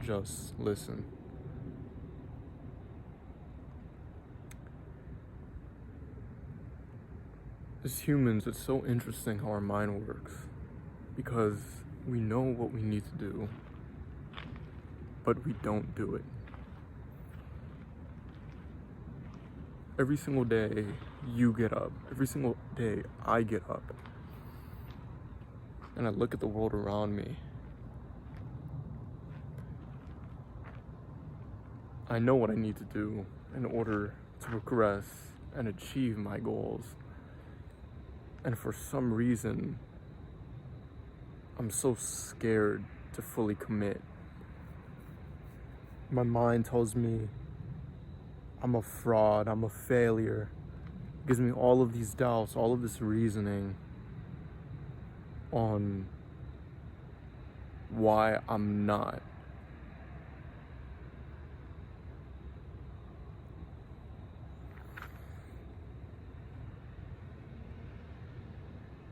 just listen. As humans, it's so interesting how our mind works because we know what we need to do, but we don't do it. Every single day you get up, every single day I get up, and I look at the world around me. I know what I need to do in order to progress and achieve my goals. And for some reason, I'm so scared to fully commit. My mind tells me I'm a fraud, I'm a failure. It gives me all of these doubts, all of this reasoning on why I'm not.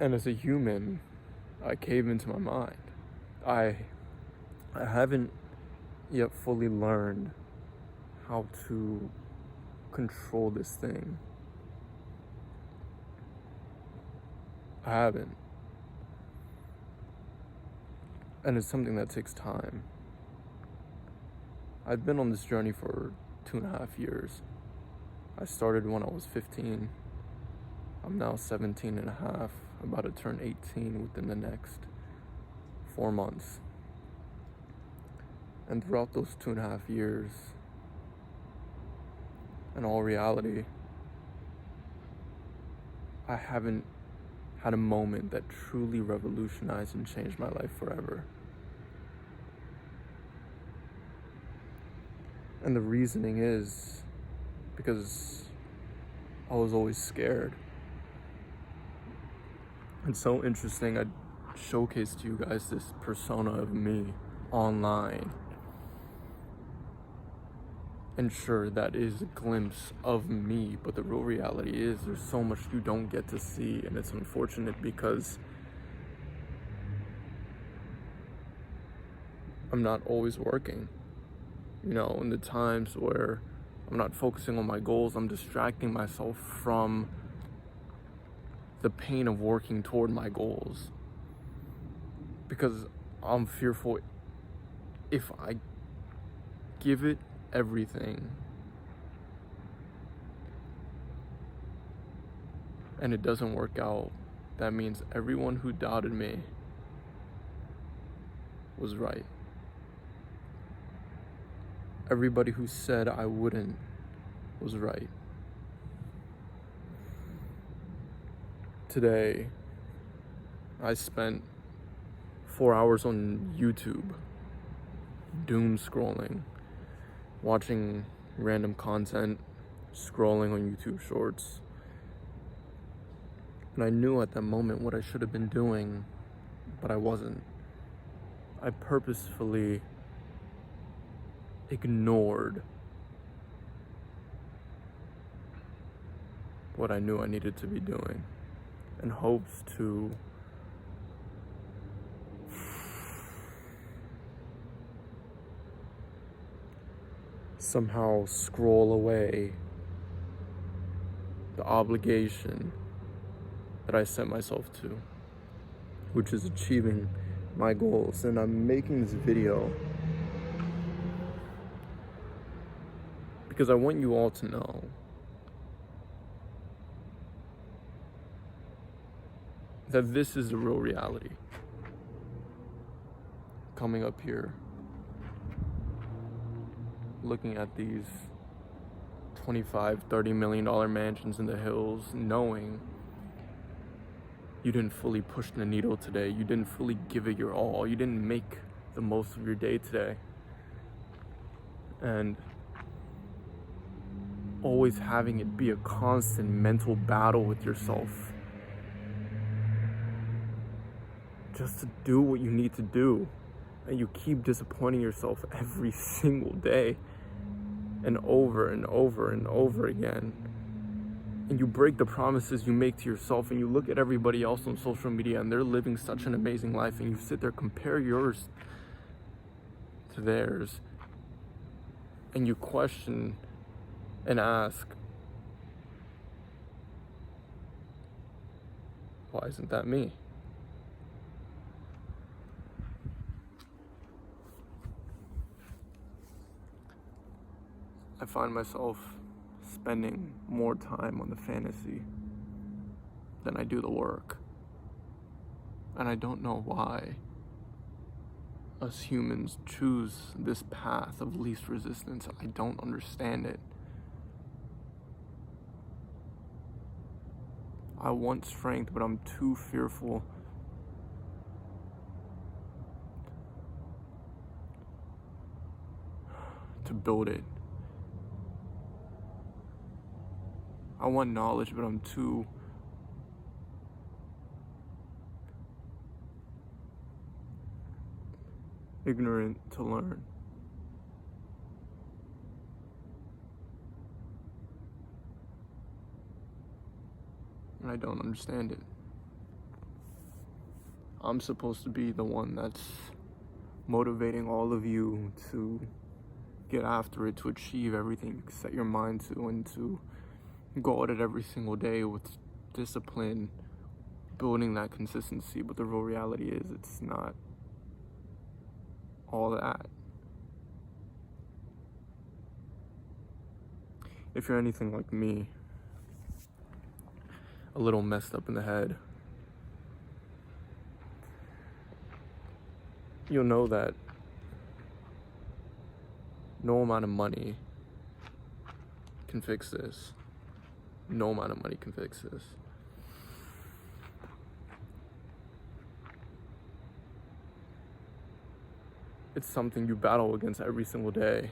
And as a human, I cave into my mind. I haven't yet fully learned how to control this thing. I haven't. And it's something that takes time. I've been on this journey for 2.5 years. I started when I was 15. I'm now 17 and a half, about to turn 18 within the next 4 months. And throughout those 2.5 years, in all reality, I haven't had a moment that truly revolutionized and changed my life forever. And the reasoning is because I was always scared. It's so interesting. I showcased to you guys this persona of me online. And sure, that is a glimpse of me, but the real reality is there's so much you don't get to see, and it's unfortunate because I'm not always working. You know, in the times where I'm not focusing on my goals, I'm distracting myself from the pain of working toward my goals. Because I'm fearful if I give it everything and it doesn't work out, that means everyone who doubted me was right. Everybody who said I wouldn't was right. Today, I spent 4 hours on YouTube, doom scrolling, watching random content, scrolling on YouTube Shorts. And I knew at that moment what I should have been doing, but I wasn't. I purposefully ignored what I knew I needed to be doing in hopes to somehow scroll away the obligation that I set myself to, which is achieving my goals. And I'm making this video because I want you all to know that this is the real reality. Coming up here, looking at these $25-30 million mansions in the hills, knowing you didn't fully push the needle today, you didn't fully give it your all, you didn't make the most of your day today, and always having it be a constant mental battle with yourself just to do what you need to do, and you keep disappointing yourself every single day and over and over and over again, and you break the promises you make to yourself, and you look at everybody else on social media and they're living such an amazing life, and you sit there compare yours to theirs, and you question and ask, why isn't that me? I find myself spending more time on the fantasy than I do the work. And I don't know why us humans choose this path of least resistance. I don't understand it. I want strength, but I'm too fearful to build it. I want knowledge, but I'm too ignorant to learn. And I don't understand it. I'm supposed to be the one that's motivating all of you to get after it, to achieve everything you set your mind to, and to go at it every single day with discipline, building that consistency. But the real reality is it's not all that. If you're anything like me, a little messed up in the head, you'll know that no amount of money can fix this. No amount of money can fix this. It's something you battle against every single day.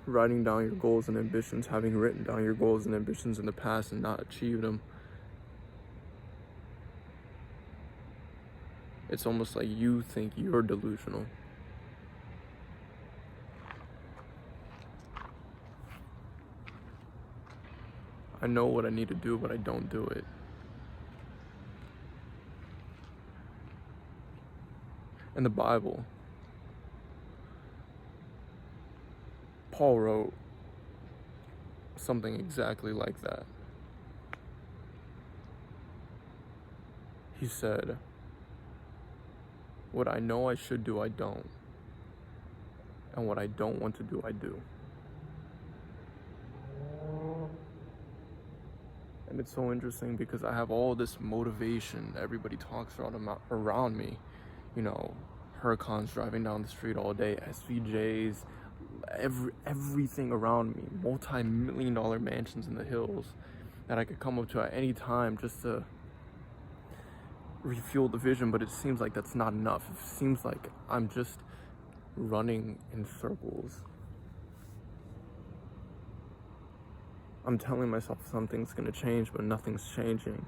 Writing down your goals and ambitions, having written down your goals and ambitions in the past and not achieved them. It's almost like you think you're delusional. I know what I need to do, but I don't do it. In the Bible, Paul wrote something exactly like that. He said, what I know I should do, I don't. And what I don't want to do, I do. And it's so interesting because I have all this motivation everybody talks about around me. You know, Huracans driving down the street all day, SVJs, everything around me, multi-million-dollar mansions in the hills that I could come up to at any time just to refuel the vision. But it seems like that's not enough. It seems like I'm just running in circles. I'm telling myself something's gonna change, but nothing's changing.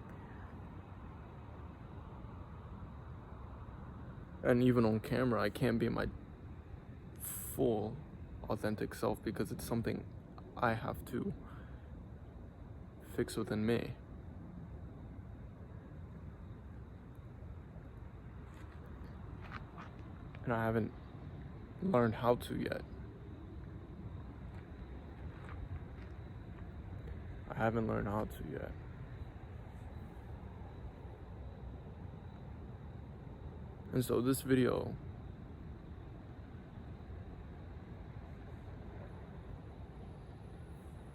And even on camera, I can't be my full, authentic self because it's something I have to fix within me. And I haven't learned how to yet. I haven't learned how to yet. And so this video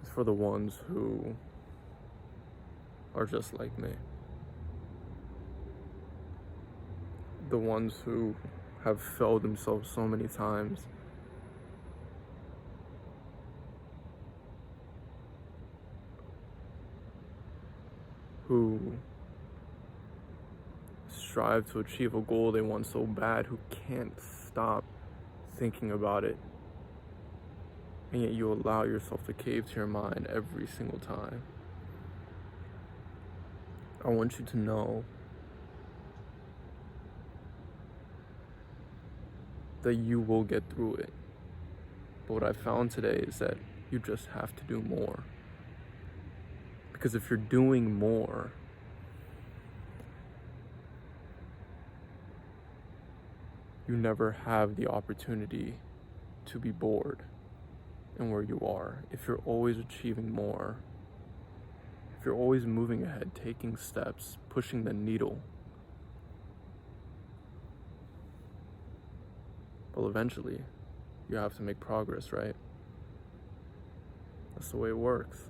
is for the ones who are just like me. The ones who have failed themselves so many times. Who strive to achieve a goal they want so bad, who can't stop thinking about it, and yet you allow yourself to cave to your mind every single time. I want you to know that you will get through it. But what I found today is that you just have to do more. Because if you're doing more, you never have the opportunity to be bored in where you are. If you're always achieving more, if you're always moving ahead, taking steps, pushing the needle, well, eventually you have to make progress, right? That's the way it works.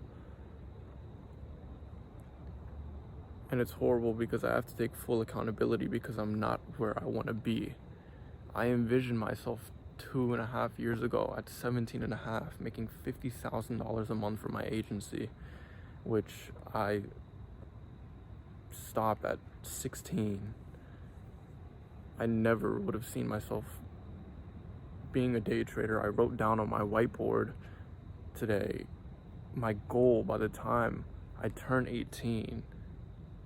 And it's horrible because I have to take full accountability because I'm not where I want to be. I envisioned myself 2.5 years ago at 17 and a half, making $50,000 a month for my agency, which I stopped at 16. I never would have seen myself being a day trader. I wrote down on my whiteboard today, my goal by the time I turn 18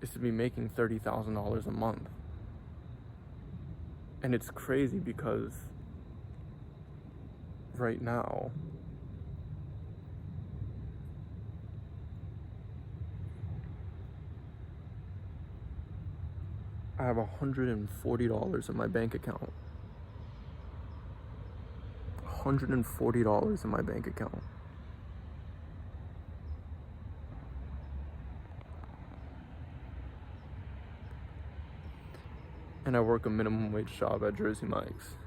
is to be making $30,000 a month. And it's crazy because right now, I have $140 in my bank account. $140 in my bank account. And I work a minimum wage job at Jersey Mike's.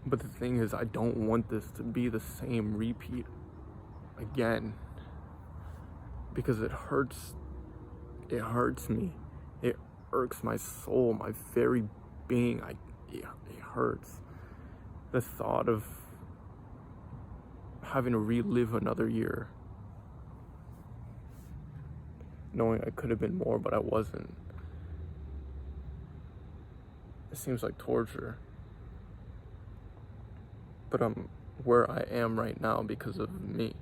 But the thing is, I don't want this to be the same repeat again. Because it hurts. It hurts me. It irks my soul, my very being. It hurts. The thought of having to relive another year. Knowing I could have been more, but I wasn't. It seems like torture. But I'm where I am right now because of me.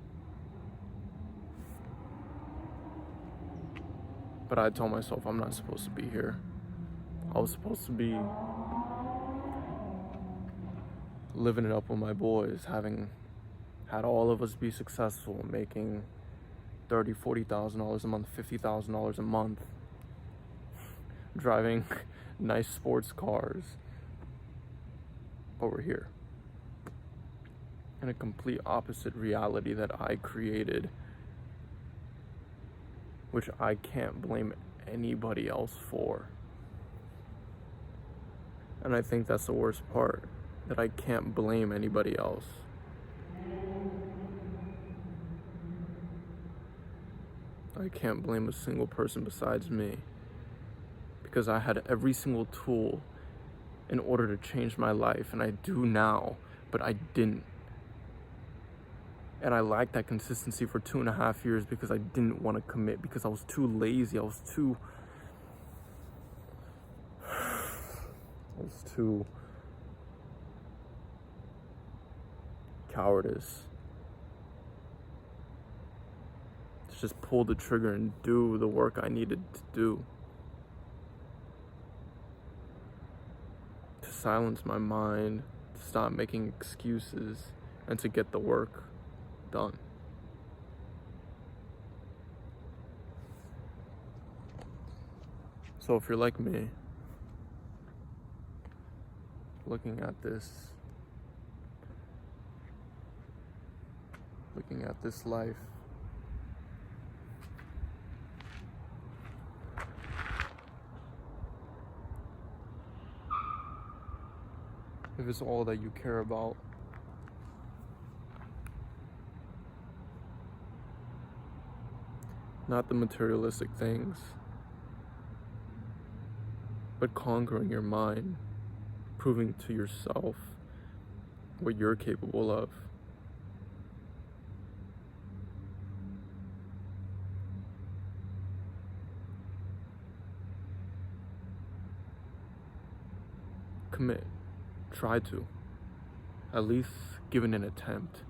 But I told myself I'm not supposed to be here. I was supposed to be living it up with my boys, having had all of us be successful, making $30,000, $40,000 a month, $50,000 a month, driving nice sports cars. But we're here in a complete opposite reality that I created, which I can't blame anybody else for. And I think that's the worst part, that I can't blame anybody else. I can't blame a single person besides me, because I had every single tool in order to change my life, and I do now, but I didn't. And I lacked that consistency for 2.5 years because I didn't want to commit, because I was too lazy. I was too cowardice to just pull the trigger and do the work I needed to do, to silence my mind, to stop making excuses, and to get the work done. So if you're like me, looking at this life, if it's all that you care about, not the materialistic things, but conquering your mind, proving to yourself what you're capable of. Commit. Try to. At least give it an attempt.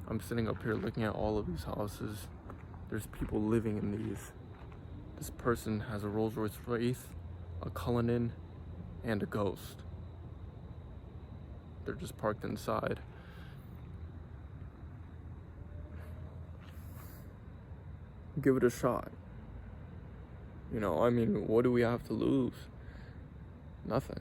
I'm sitting up here looking at all of these houses. There's people living in these. This person has a Rolls-Royce Wraith, a Cullinan, and a Ghost. They're just parked inside. Give it a shot. You know, I mean, what do we have to lose? Nothing.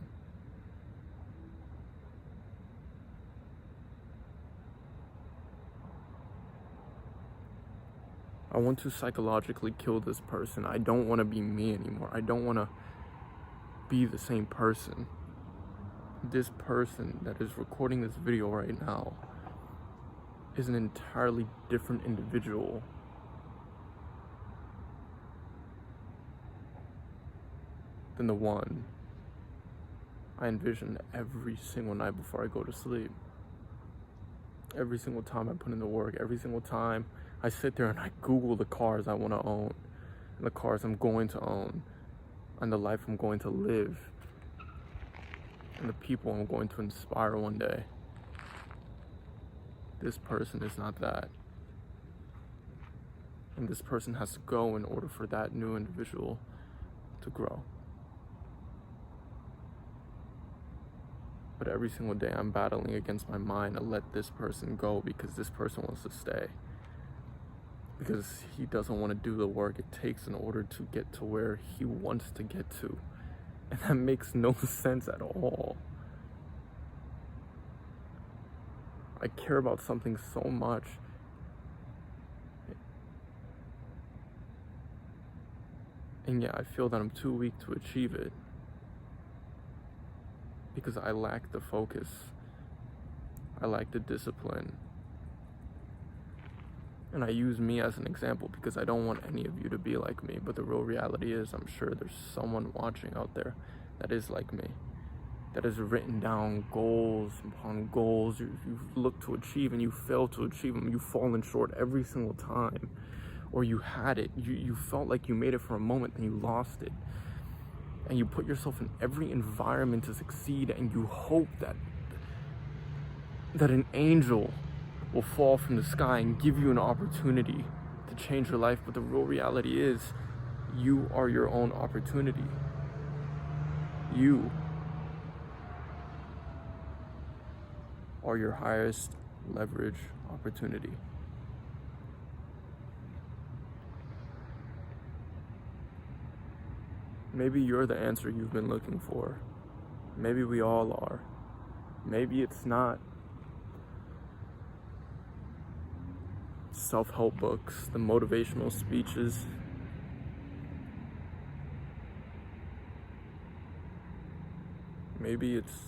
I want to psychologically kill this person. I don't want to be me anymore. I don't want to be the same person. This person that is recording this video right now is an entirely different individual than the one I envision every single night before I go to sleep. Every single time I put in the work, every single time I sit there and I Google the cars I want to own, and the cars I'm going to own, and the life I'm going to live, and the people I'm going to inspire one day. This person is not that. And this person has to go in order for that new individual to grow. But every single day I'm battling against my mind to let this person go because this person wants to stay. Because he doesn't want to do the work it takes in order to get to where he wants to get to. And that makes no sense at all. I care about something so much. And yet I feel that I'm too weak to achieve it. Because I lack the focus. I lack the discipline. And I use me as an example because I don't want any of you to be like me. But the real reality is, I'm sure there's someone watching out there that is like me. That has written down goals upon goals you've looked to achieve and you fail to achieve them. You've fallen short every single time. Or you had it. You felt like you made it for a moment, then you lost it. And you put yourself in every environment to succeed, and you hope that an angel will fall from the sky and give you an opportunity to change your life. But the real reality is, you are your own opportunity. You are your highest leverage opportunity. Maybe you're the answer you've been looking for. Maybe we all are. Maybe it's not self-help books, the motivational speeches. Maybe it's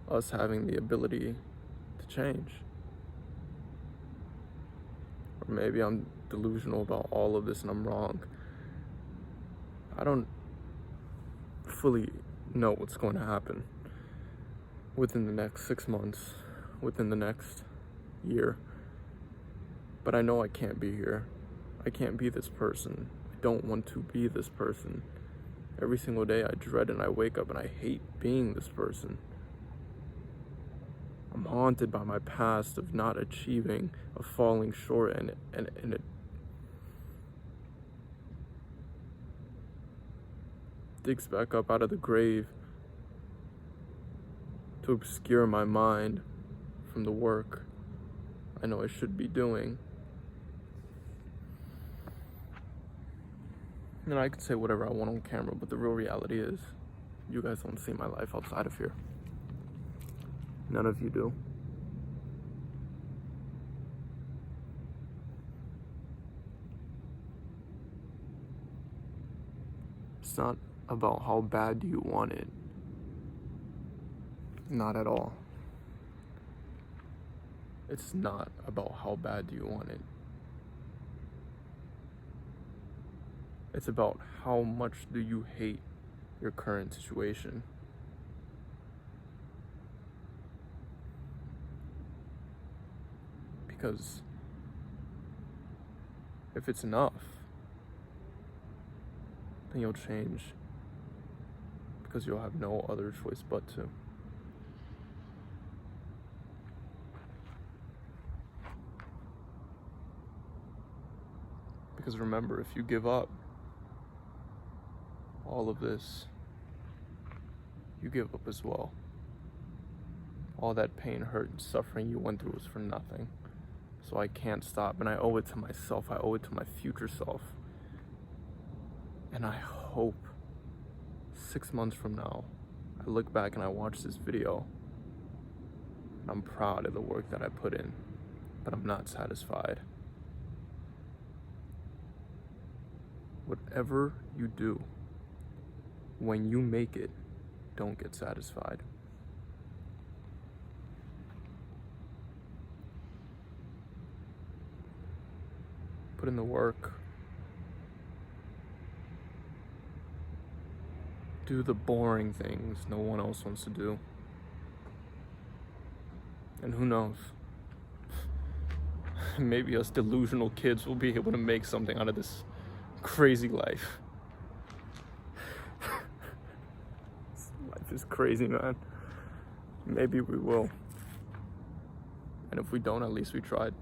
us having the ability to change. Or maybe I'm delusional about all of this and I'm wrong. I don't fully know what's going to happen within the next 6 months, within the next year. But I know I can't be here. I can't be this person. I don't want to be this person. Every single day I dread and I wake up and I hate being this person. I'm haunted by my past of not achieving, of falling short, and it digs back up out of the grave to obscure my mind from the work I know I should be doing. And I could say whatever I want on camera, but the real reality is, you guys don't see my life outside of here. None of you do. It's not about how bad do you want it. Not at all. It's not about how bad do you want it. It's about how much do you hate your current situation. Because if it's enough, then you'll change, because you'll have no other choice but to. Because remember, if you give up all of this, you give up as well. All that pain, hurt, and suffering you went through was for nothing. So I can't stop, and I owe it to myself. I owe it to my future self. And I hope 6 months from now, I look back and I watch this video, and I'm proud of the work that I put in, but I'm not satisfied. Whatever you do, when you make it, don't get satisfied. Put in the work. Do the boring things no one else wants to do. And who knows? Maybe us delusional kids will be able to make something out of this crazy life. Life is crazy, man. Maybe we will. And if we don't, at least we tried.